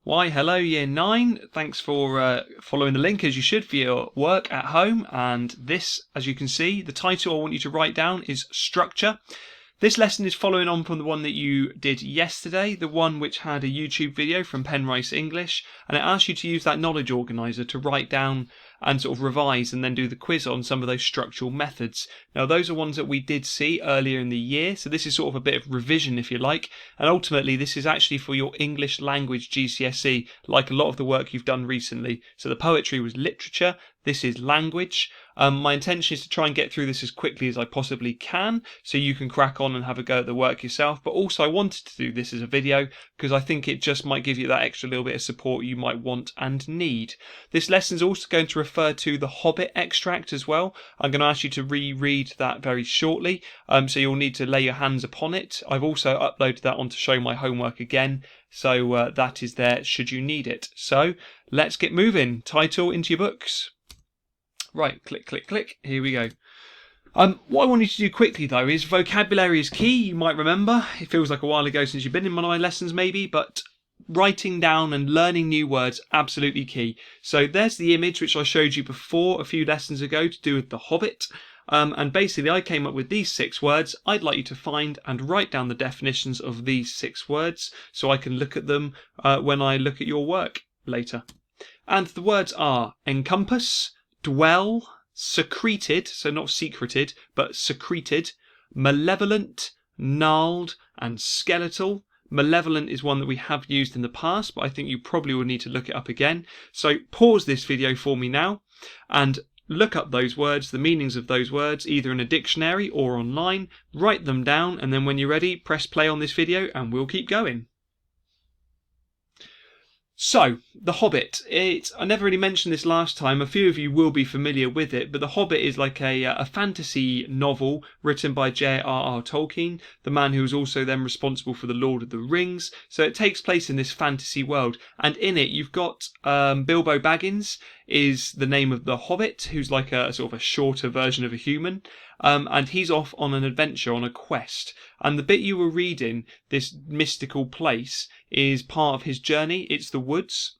Why, hello Year 9. Thanks for following the link as you should for your work at home. And this, as you can see, the title I want you to write down is Structure. This lesson is following on from the one that you did yesterday, the one which had a YouTube video from Penrice English, and it asked you to use that knowledge organiser to write down and sort of revise and then do the quiz on some of those structural methods. Now those are ones that we did see earlier in the year, so this is sort of a bit of revision if you like, and ultimately this is actually for your English language GCSE, like a lot of the work you've done recently. So the poetry was literature, this is language. My intention is to try and get through this as quickly as I possibly can so you can crack on and have a go at the work yourself, but also I wanted to do this as a video because I think it just might give you that extra little bit of support you might want and need. This lesson is also going to refer to the Hobbit extract as well. I'm going to ask you to reread that very shortly, so you'll need to lay your hands upon it. I've also uploaded that on to show my homework again, so that is there should you need it. So let's get moving. Title into your books. Right, click, click, click. Here we go. What I want you to do quickly though is vocabulary is key. You might remember, it feels like a while ago since you've been in one of my lessons maybe, but writing down and learning new words, absolutely key. So there's the image which I showed you before a few lessons ago to do with the Hobbit. And basically I came up with these 6 words. I'd like you to find and write down the definitions of these 6 words so I can look at them when I look at your work later. And the words are encompass, dwell, secreted, so not secreted, but secreted, malevolent, gnarled, and skeletal. Malevolent is one that we have used in the past, but I think you probably will need to look it up again. So pause this video for me now and look up those words, the meanings of those words, either in a dictionary or online, write them down, and then when you're ready, press play on this video and we'll keep going. So, The Hobbit. I never really mentioned this last time. A few of you will be familiar with it, but The Hobbit is like a fantasy novel written by J.R.R. Tolkien, the man who was also then responsible for The Lord of the Rings. So it takes place in this fantasy world, and in it you've got Bilbo Baggins is the name of the Hobbit, who's like a sort of a shorter version of a human. And he's off on an adventure, on a quest. And the bit you were reading, this mystical place, is part of his journey. It's the woods.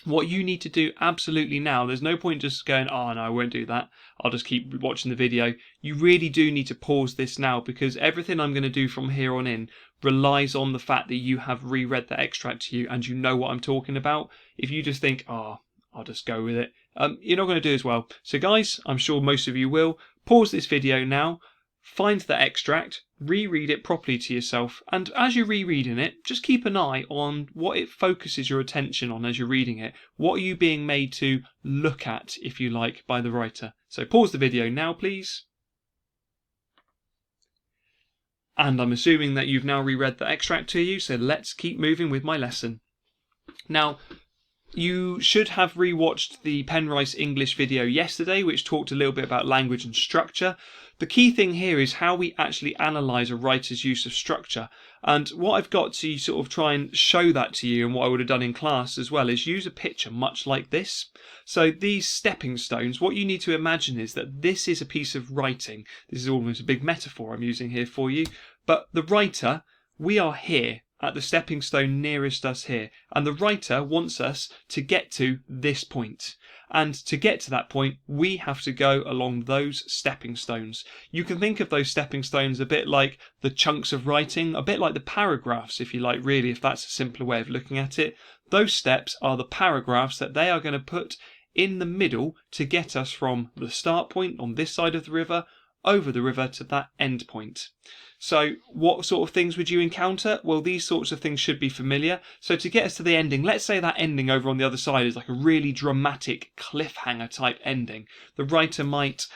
What you need to do absolutely now, there's no point just going, oh no, I won't do that, I'll just keep watching the video. You really do need to pause this now, because everything I'm going to do from here on in relies on the fact that you have reread the extract to you and you know what I'm talking about. If you just think, oh, I'll just go with it, you're not going to do as well. So guys, I'm sure most of you will. Pause this video now, find the extract, reread it properly to yourself, and as you're rereading it, just keep an eye on what it focuses your attention on as you're reading it. What are you being made to look at, if you like, by the writer? So pause the video now, please. And I'm assuming that you've now reread the extract to you, so let's keep moving with my lesson. Now, you should have rewatched the Penrice English video yesterday, which talked a little bit about language and structure. The key thing here is how we actually analyse a writer's use of structure. And what I've got to sort of try and show that to you, and what I would have done in class as well, is use a picture much like this. So these stepping stones, what you need to imagine is that this is a piece of writing. This is almost a big metaphor I'm using here for you. But the writer, we are here at the stepping stone nearest us here, and the writer wants us to get to this point, and to get to that point we have to go along those stepping stones. You can think of those stepping stones a bit like the chunks of writing, a bit like the paragraphs if you like, really, if that's a simpler way of looking at it. Those steps are the paragraphs that they are going to put in the middle to get us from the start point on this side of the river over the river to that end point. So what sort of things would you encounter? Well, these sorts of things should be familiar. So to get us to the ending, let's say that ending over on the other side is like a really dramatic cliffhanger type ending. The writer might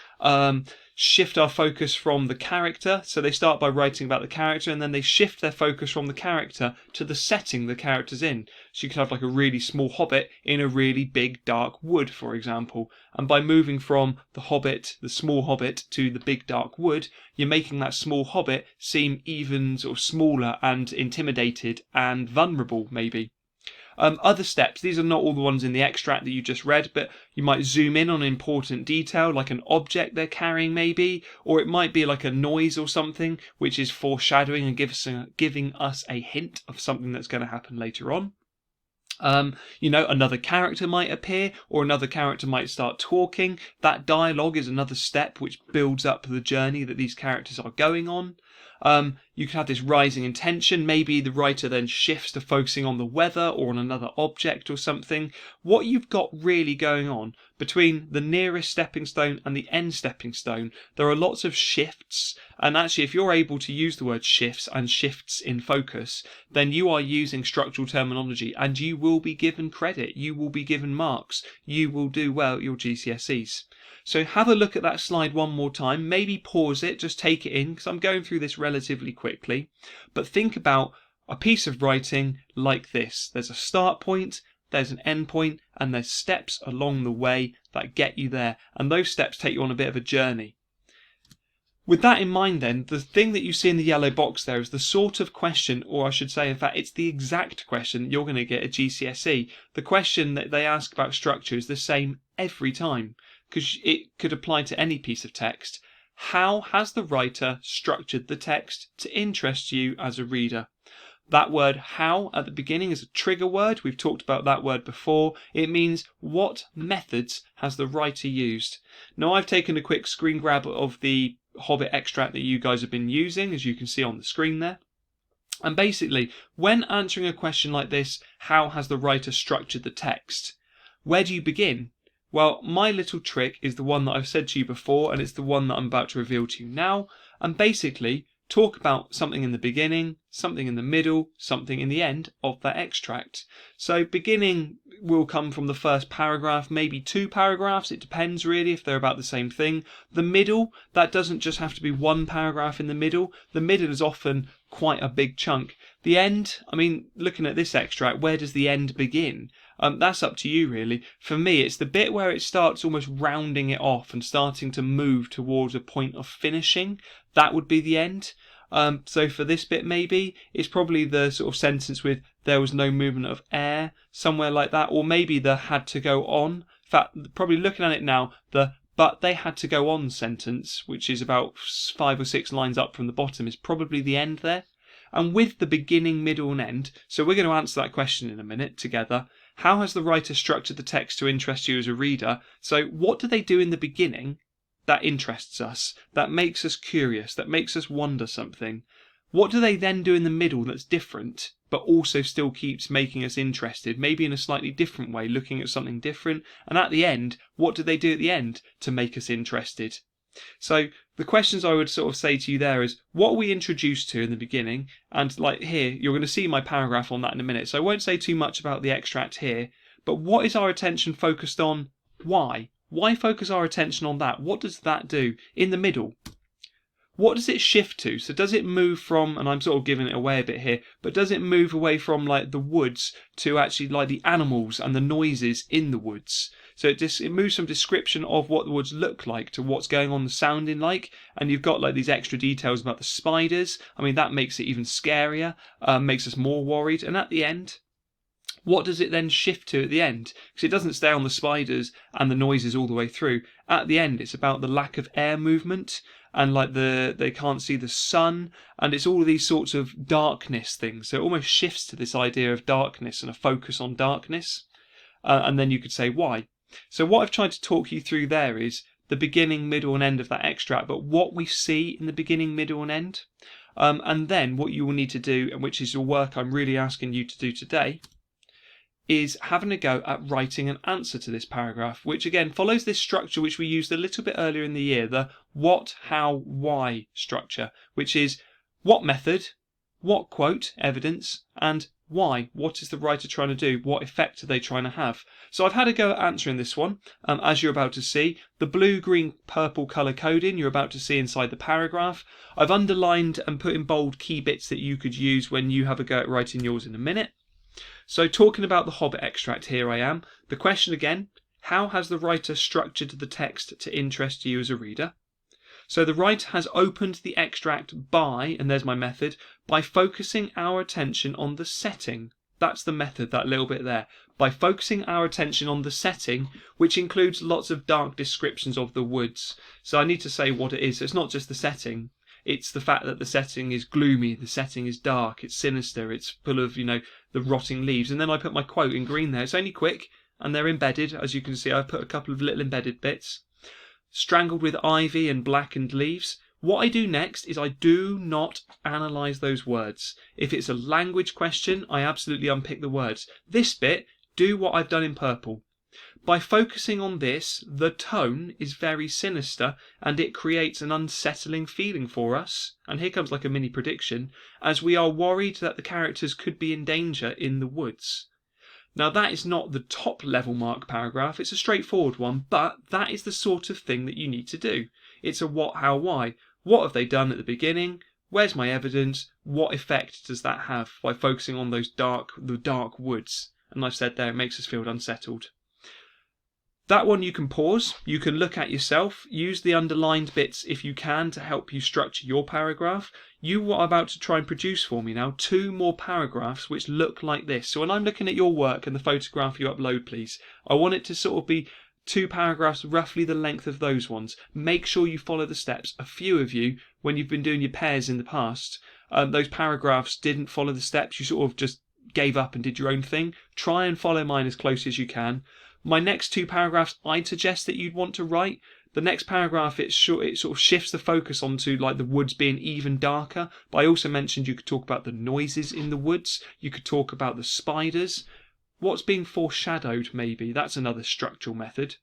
shift our focus from the character. So they start by writing about the character and then they shift their focus from the character to the setting the character's in. So you could have like a really small hobbit in a really big dark wood, for example. And by moving from the hobbit, the small hobbit, to the big dark wood, you're making that small hobbit seem even sort of smaller and intimidated and vulnerable, maybe. Other steps, these are not all the ones in the extract that you just read, but you might zoom in on an important detail, like an object they're carrying maybe, or it might be like a noise or something, which is foreshadowing and giving us a hint of something that's going to happen later on. Another character might appear, or another character might start talking. That dialogue is another step which builds up the journey that these characters are going on. You can have this rising in tension. Maybe the writer then shifts to focusing on the weather or on another object or something. What you've got really going on between the nearest stepping stone and the end stepping stone, there are lots of shifts. And actually, if you're able to use the word shifts and shifts in focus, then you are using structural terminology and you will be given credit. You will be given marks. You will do well at your GCSEs. So have a look at that slide one more time, maybe pause it, just take it in, because I'm going through this relatively quickly. But think about a piece of writing like this. There's a start point, there's an end point, and there's steps along the way that get you there. And those steps take you on a bit of a journey. With that in mind then, the thing that you see in the yellow box there is the sort of question, or I should say in fact it's the exact question that you're going to get at GCSE. The question that they ask about structure is the same every time, because it could apply to any piece of text. How has the writer structured the text to interest you as a reader? That word how at the beginning is a trigger word. We've talked about that word before. It means what methods has the writer used. Now I've taken a quick screen grab of the Hobbit extract that you guys have been using, as you can see on the screen there. And basically, when answering a question like this, how has the writer structured the text? Where do you begin? Well, my little trick is the one that I've said to you before, and it's the one that I'm about to reveal to you now. And basically, talk about something in the beginning, something in the middle, something in the end of that extract. So beginning will come from the first paragraph, maybe 2 paragraphs. It depends really if they're about the same thing. The middle, that doesn't just have to be 1 paragraph in the middle. The middle is often quite a big chunk. The end, I mean, looking at this extract, where does the end begin? That's up to you really. For me, it's the bit where it starts almost rounding it off and starting to move towards a point of finishing. That would be the end. So for this bit maybe, it's probably the sort of sentence with there was no movement of air, somewhere like that, or maybe the had to go on. In fact, probably looking at it now, the but they had to go on sentence, which is about 5 or 6 lines up from the bottom, is probably the end there. And with the beginning, middle and end, so we're going to answer that question in a minute together. How has the writer structured the text to interest you as a reader? So what do they do in the beginning that interests us, that makes us curious, that makes us wonder something? What do they then do in the middle that's different, but also still keeps making us interested, maybe in a slightly different way, looking at something different? And at the end, what do they do at the end to make us interested? So the questions I would sort of say to you there is, what are we introduced to in the beginning? And like here, you're going to see my paragraph on that in a minute, so I won't say too much about the extract here, but what is our attention focused on? Why? Why focus our attention on that? What does that do? In the middle, what does it shift to? So does it move from, and I'm sort of giving it away a bit here, but does it move away from like the woods to actually like the animals and the noises in the woods? So it moves from description of what the woods look like to what's going on, the sounding like, and you've got like these extra details about the spiders. I mean, that makes it even scarier, makes us more worried. And at the end, what does it then shift to at the end? Because it doesn't stay on the spiders and the noises all the way through. At the end, it's about the lack of air movement and like they can't see the sun, and it's all of these sorts of darkness things. So it almost shifts to this idea of darkness and a focus on darkness. And then you could say why. So what I've tried to talk you through there is the beginning, middle and end of that extract, but what we see in the beginning, middle and end. And then what you will need to do, and which is your work I'm really asking you to do today, is having a go at writing an answer to this paragraph, which again follows this structure which we used a little bit earlier in the year, the what, how, why structure, which is what method, what quote, evidence, and why. What is the writer trying to do? What effect are they trying to have? So I've had a go at answering this one, as you're about to see. The blue, green, purple colour coding you're about to see inside the paragraph. I've underlined and put in bold key bits that you could use when you have a go at writing yours in a minute. So talking about the Hobbit extract, here I am. The question again, how has the writer structured the text to interest you as a reader? So the writer has opened the extract by, and there's my method, by focusing our attention on the setting. That's the method, that little bit there. By focusing our attention on the setting, which includes lots of dark descriptions of the woods. So I need to say what it is. So it's not just the setting. It's the fact that the setting is gloomy, the setting is dark, it's sinister, it's full of, the rotting leaves. And then I put my quote in green there. It's only quick, and they're embedded. As you can see, I've put a couple of little embedded bits. Strangled with ivy and blackened leaves. What I do next is I do not analyse those words. If it's a language question, I absolutely unpick the words. This bit, do what I've done in purple. By focusing on this, the tone is very sinister and it creates an unsettling feeling for us. And here comes like a mini prediction, as we are worried that the characters could be in danger in the woods. Now that is not the top level mark paragraph, it's a straightforward one, but that is the sort of thing that you need to do. It's a what, how, why. What have they done at the beginning? Where's my evidence? What effect does that have by focusing on the dark woods? And I've said there, it makes us feel unsettled. That one you can pause, you can look at yourself, use the underlined bits if you can to help you structure your paragraph. You are about to try and produce for me now 2 more paragraphs which look like this. So when I'm looking at your work and the photograph you upload, please, I want it to sort of be 2 paragraphs roughly the length of those ones. Make sure you follow the steps. A few of you, when you've been doing your pairs in the past, those paragraphs didn't follow the steps. You sort of just gave up and did your own thing. Try and follow mine as close as you can. My next 2 paragraphs I'd suggest that you'd want to write. The next paragraph, it sort of shifts the focus onto like the woods being even darker. But I also mentioned you could talk about the noises in the woods. You could talk about the spiders. What's being foreshadowed maybe. That's another structural method.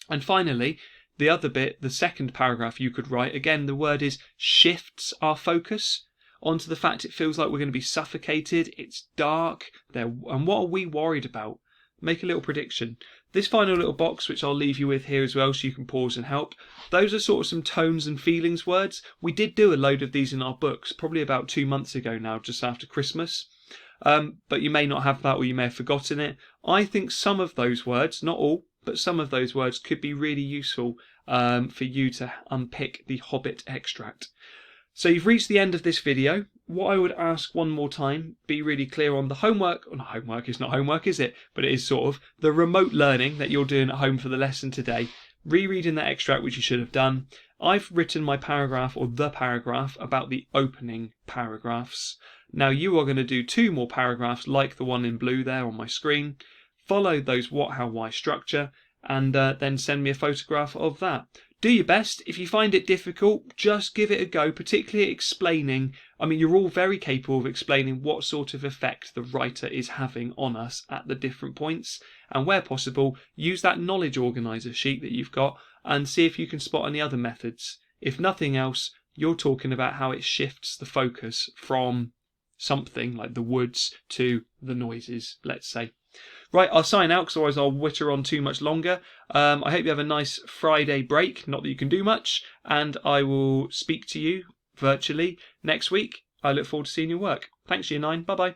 And finally, the other bit, the second paragraph you could write, again the word is shifts our focus onto the fact it feels like we're going to be suffocated. It's dark. And what are we worried about? Make a little prediction. This final little box, which I'll leave you with here as well so you can pause and help, those are sort of some tones and feelings words. We did do a load of these in our books, probably about 2 months ago now, just after Christmas. But you may not have that or you may have forgotten it. I think some of those words, not all, but some of those words could be really useful for you to unpick the Hobbit extract. So you've reached the end of this video. What I would ask one more time, be really clear on the homework. Well, not homework, it's not homework, is it? But it is sort of the remote learning that you're doing at home for the lesson today. Rereading that extract, which you should have done. I've written my paragraph or the paragraph about the opening paragraphs. Now you are going to do 2 more paragraphs like the one in blue there on my screen. Follow those what, how, why structure and then send me a photograph of that. Do your best. If you find it difficult, just give it a go, particularly explaining. I mean, you're all very capable of explaining what sort of effect the writer is having on us at the different points. And where possible, use that knowledge organiser sheet that you've got and see if you can spot any other methods. If nothing else, you're talking about how it shifts the focus from something like the woods to the noises, let's say. Right, I'll sign out because otherwise I'll witter on too much longer. I hope you have a nice Friday break, not that you can do much, and I will speak to you virtually next week. I look forward to seeing your work. Thanks, Year 9. Bye-bye.